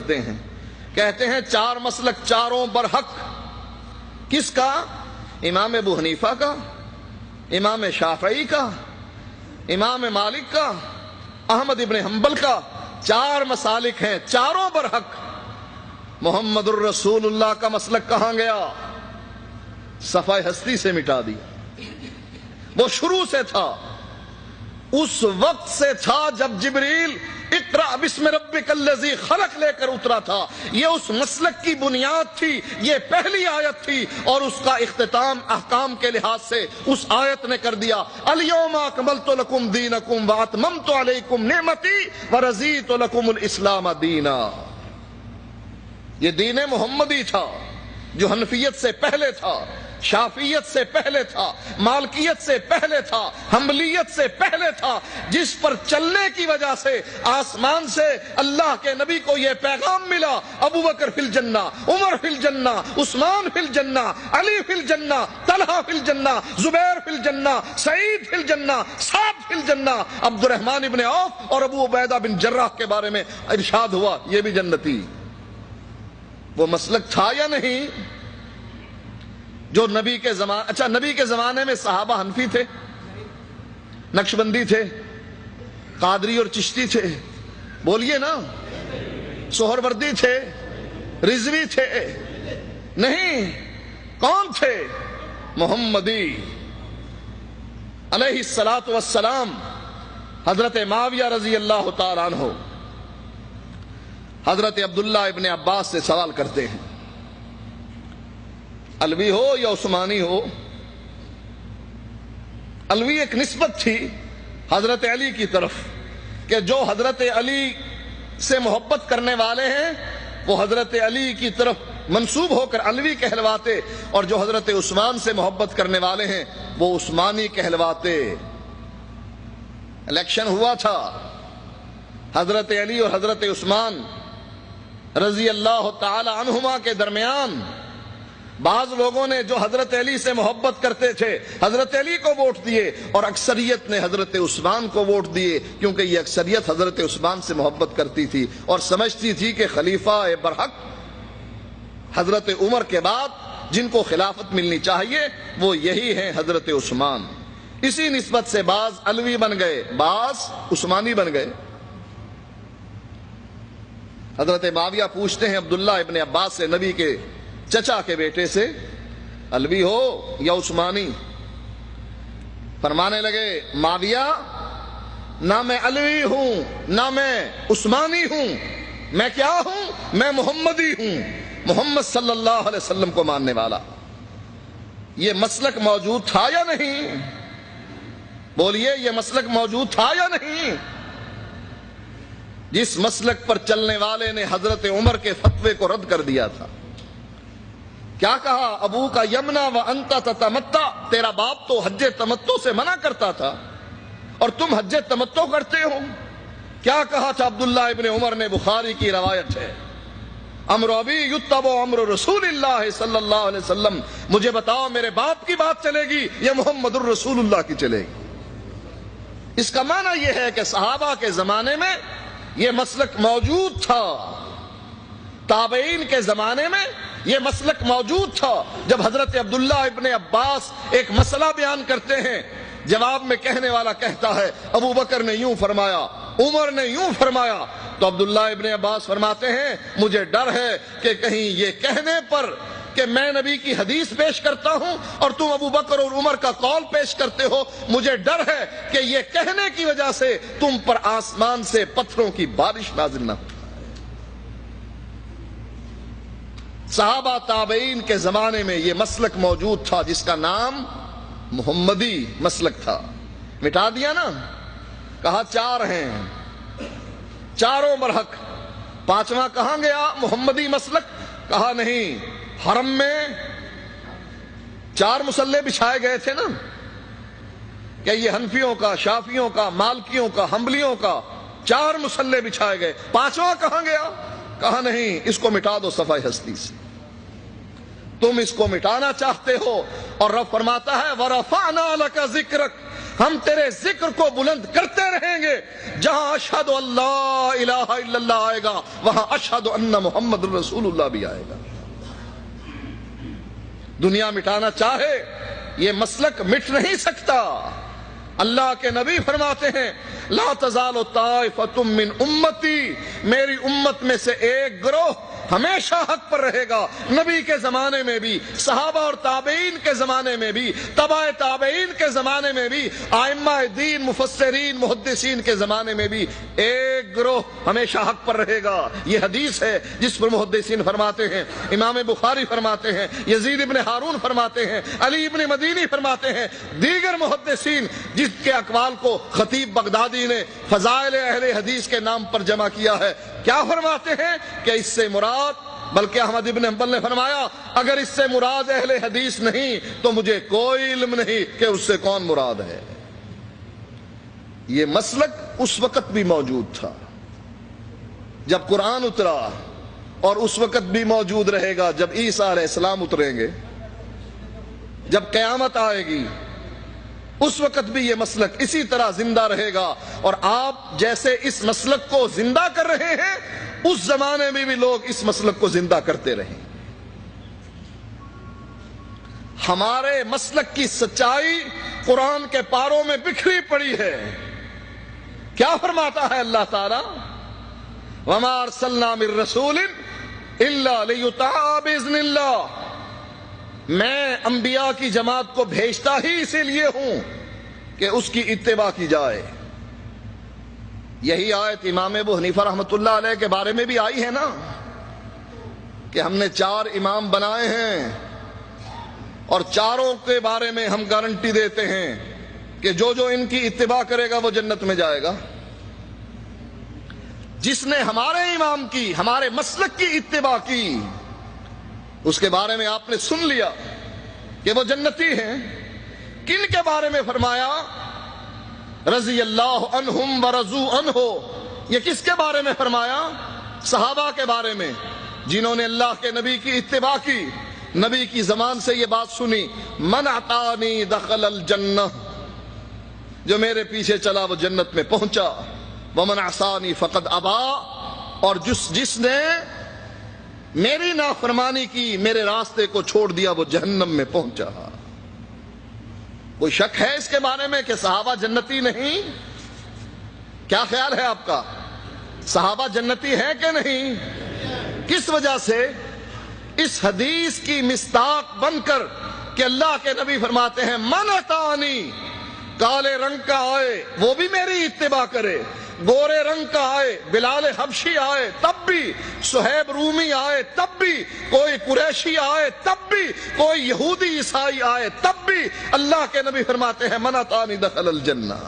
کرتے ہیں، کہتے ہیں چار مسلک چاروں برحق. کس کا؟ امام ابو حنیفہ کا، امام شافعی کا، امام مالک کا، احمد ابن حنبل کا. چار مسالک ہیں، چاروں برحق. محمد الرسول اللہ کا مسلک کہاں گیا؟ صفحہ ہستی سے مٹا دیا. وہ شروع سے تھا، اس وقت سے تھا جب جبریل اقرأ بسم ربک الذی خلق لے کر اترا تھا. یہ اس مسلک کی بنیاد تھی، یہ پہلی آیت تھی، اور اس کا اختتام احکام کے لحاظ سے اس آیت نے کر دیا الیوم اکملت لکم دینکم واتممت علیکم نعمتی ورضیت لکم الاسلام دینا. یہ دین محمدی تھا جو حنفیت سے پہلے تھا، شافیت سے پہلے تھا، مالکیت سے پہلے تھا، حنبلیت سے پہلے تھا، جس پر چلنے کی وجہ سے آسمان سے اللہ کے نبی کو یہ پیغام ملا ابو بکر فی الجنہ، عمر فی الجنہ، عثمان فی الجنہ، علی فی الجنہ، طلحہ فی الجنہ، زبیر فی الجنہ، سعید فی الجنہ، سعد فی الجنہ. عبد الرحمن ابن عوف اور ابو عبیدہ بن جراح کے بارے میں ارشاد ہوا یہ بھی جنتی. وہ مسلک تھا یا نہیں جو نبی کے زمانے؟ اچھا، نبی کے زمانے میں صحابہ حنفی تھے، نقشبندی تھے، قادری اور چشتی تھے؟ بولیے نا. سہروردی تھے، رضوی تھے؟ نہیں. کون تھے؟ محمدی علیہ الصلاۃ والسلام. حضرت معاویہ رضی اللہ تعالیٰ عنہ حضرت عبداللہ ابن عباس سے سوال کرتے ہیں، علوی ہو یا عثمانی ہو. علوی ایک نسبت تھی حضرت علی کی طرف کہ جو حضرت علی سے محبت کرنے والے ہیں وہ حضرت علی کی طرف منسوب ہو کر علوی کہلواتے، اور جو حضرت عثمان سے محبت کرنے والے ہیں وہ عثمانی کہلواتے. الیکشن ہوا تھا حضرت علی اور حضرت عثمان رضی اللہ تعالی عنہما کے درمیان. بعض لوگوں نے جو حضرت علی سے محبت کرتے تھے حضرت علی کو ووٹ دیے، اور اکثریت نے حضرت عثمان کو ووٹ دیے، کیونکہ یہ اکثریت حضرت عثمان سے محبت کرتی تھی اور سمجھتی تھی کہ خلیفہ برحق حضرت عمر کے بعد جن کو خلافت ملنی چاہیے وہ یہی ہیں حضرت عثمان. اسی نسبت سے بعض علوی بن گئے، بعض عثمانی بن گئے. حضرت معاویہ پوچھتے ہیں عبداللہ ابن عباس سے، نبی کے چچا کے بیٹے سے، علوی ہو یا عثمانی؟ فرمانے لگے معاویہ نہ میں علوی ہوں نہ میں عثمانی ہوں، میں کیا ہوں؟ میں محمدی ہوں، محمد صلی اللہ علیہ وسلم کو ماننے والا. یہ مسلک موجود تھا یا نہیں؟ بولیے، یہ مسلک موجود تھا یا نہیں؟ جس مسلک پر چلنے والے نے حضرت عمر کے فتوے کو رد کر دیا تھا. کیا کہا؟ ابو کا یمنا و انت تتمتع، تیرا باپ تو حج تمتع سے منع کرتا تھا اور تم حج تمتع کرتے ہو. کیا کہا تھا عبداللہ ابن عمر نے؟ بخاری کی روایت ہے، امر ابی یتبع امر رسول اللہ صلی اللہ علیہ وسلم. مجھے بتاؤ میرے باپ کی بات چلے گی یا محمد الرسول اللہ کی چلے گی؟ اس کا معنی یہ ہے کہ صحابہ کے زمانے میں یہ مسلک موجود تھا، تابعین کے زمانے میں یہ مسلک موجود تھا. جب حضرت عبداللہ ابن عباس ایک مسئلہ بیان کرتے ہیں، جواب میں کہنے والا کہتا ہے ابو بکر نے یوں فرمایا، عمر نے یوں فرمایا، تو عبداللہ ابن عباس فرماتے ہیں مجھے ڈر ہے کہ کہیں یہ کہنے پر کہ میں نبی کی حدیث پیش کرتا ہوں اور تم ابو بکر اور عمر کا قول پیش کرتے ہو، مجھے ڈر ہے کہ یہ کہنے کی وجہ سے تم پر آسمان سے پتھروں کی بارش نازل نہ ہو. صحابہ تابعین کے زمانے میں یہ مسلک موجود تھا جس کا نام محمدی مسلک تھا. مٹا دیا نا. کہا چار ہیں، چاروں برحق. پانچواں کہاں گیا؟ محمدی مسلک. کہا نہیں، حرم میں چار مصلے بچھائے گئے تھے نا، کہ یہ حنفیوں کا، شافیوں کا، مالکیوں کا، حنبلیوں کا چار مصلے بچھائے گئے. پانچواں کہاں گیا؟ کہا نہیں، اس کو مٹا دو صفحہ ہستی سے. تم اس کو مٹانا چاہتے ہو، اور رب فرماتا ہے وَرَفَعْنَا لَكَ ذِكْرَكَ، ہم تیرے ذکر کو بلند کرتے رہیں گے. جہاں اشہد اللہ الہ الا اللہ آئے گا وہاں اشہد ان محمد رسول اللہ بھی آئے گا. دنیا مٹانا چاہے یہ مسلک مٹ نہیں سکتا. اللہ کے نبی فرماتے ہیں لا تزال طائفۃ من امتی، میری امت میں سے ایک گروہ ہمیشہ حق پر رہے گا. نبی کے زمانے میں بھی، صحابہ اور تابعین کے زمانے میں بھی، تبع تابعین کے زمانے میں بھی، ائمہ دین مفسرین محدثین کے زمانے میں بھی ایک گروہ ہمیشہ حق پر رہے گا. یہ حدیث ہے جس پر محدثین فرماتے ہیں، امام بخاری فرماتے ہیں، یزید ابن ہارون فرماتے ہیں، علی ابن مدینی فرماتے ہیں، دیگر محدثین جس کے اقوال کو خطیب بغدادی نے فضائل اہل حدیث کے نام پر جمع کیا ہے. کیا فرماتے ہیں کہ اس سے مراد، بلکہ احمد ابن حنبل نے فرمایا اگر اس سے مراد اہل حدیث نہیں تو مجھے کوئی علم نہیں کہ اس سے کون مراد ہے. یہ مسلک اس وقت بھی موجود تھا جب قرآن اترا، اور اس وقت بھی موجود رہے گا جب عیسیٰ علیہ السلام اتریں گے، جب قیامت آئے گی اس وقت بھی یہ مسلک اسی طرح زندہ رہے گا. اور آپ جیسے اس مسلک کو زندہ کر رہے ہیں اس زمانے میں بھی لوگ اس مسلک کو زندہ کرتے رہیں. ہمارے مسلک کی سچائی قرآن کے پاروں میں بکھری پڑی ہے. کیا فرماتا ہے اللہ تعالی؟ وما ارسلنا من رسول الا لیطاع باذن اللہ، میں انبیاء کی جماعت کو بھیجتا ہی اسی لیے ہوں کہ اس کی اتباع کی جائے. یہی آیت امام ابو حنیفہ رحمۃ اللہ علیہ کے بارے میں بھی آئی ہے نا کہ ہم نے 4 امام بنائے ہیں اور چاروں کے بارے میں ہم گارنٹی دیتے ہیں کہ جو جو ان کی اتباع کرے گا وہ جنت میں جائے گا. جس نے ہمارے امام کی، ہمارے مسلک کی اتباع کی، اس کے بارے میں آپ نے سن لیا کہ وہ جنتی ہیں. کن کے بارے میں فرمایا؟ رضی اللہ عنہم ورضوا عنہ. یہ کس کے بارے میں فرمایا؟ صحابہ کے بارے میں جنہوں نے اللہ کے نبی کی اتباع کی، نبی کی زبان سے یہ بات سنی من اطاعنی دخل الجنہ، جو میرے پیچھے چلا وہ جنت میں پہنچا، ومن عصانی فقد ابا، اور جس نے میری نافرمانی کی، میرے راستے کو چھوڑ دیا، وہ جہنم میں پہنچا. کوئی شک ہے اس کے بارے میں کہ صحابہ جنتی نہیں؟ کیا خیال ہے آپ کا؟ صحابہ جنتی ہیں کہ نہیں؟ کس وجہ سے؟ اس حدیث کی مصداق بن کر کہ اللہ کے نبی فرماتے ہیں من اطاعنی، کالے رنگ کا آئے وہ بھی میری اتباع کرے، گورے رنگ کا آئے بلال حبشی آئے تب بھی، صہیب رومی آئے تب بھی، کوئی قریشی آئے تب بھی، کوئی یہودی عیسائی آئے تب بھی، اللہ کے نبی فرماتے ہیں من اطاعنی دخل الجنہ.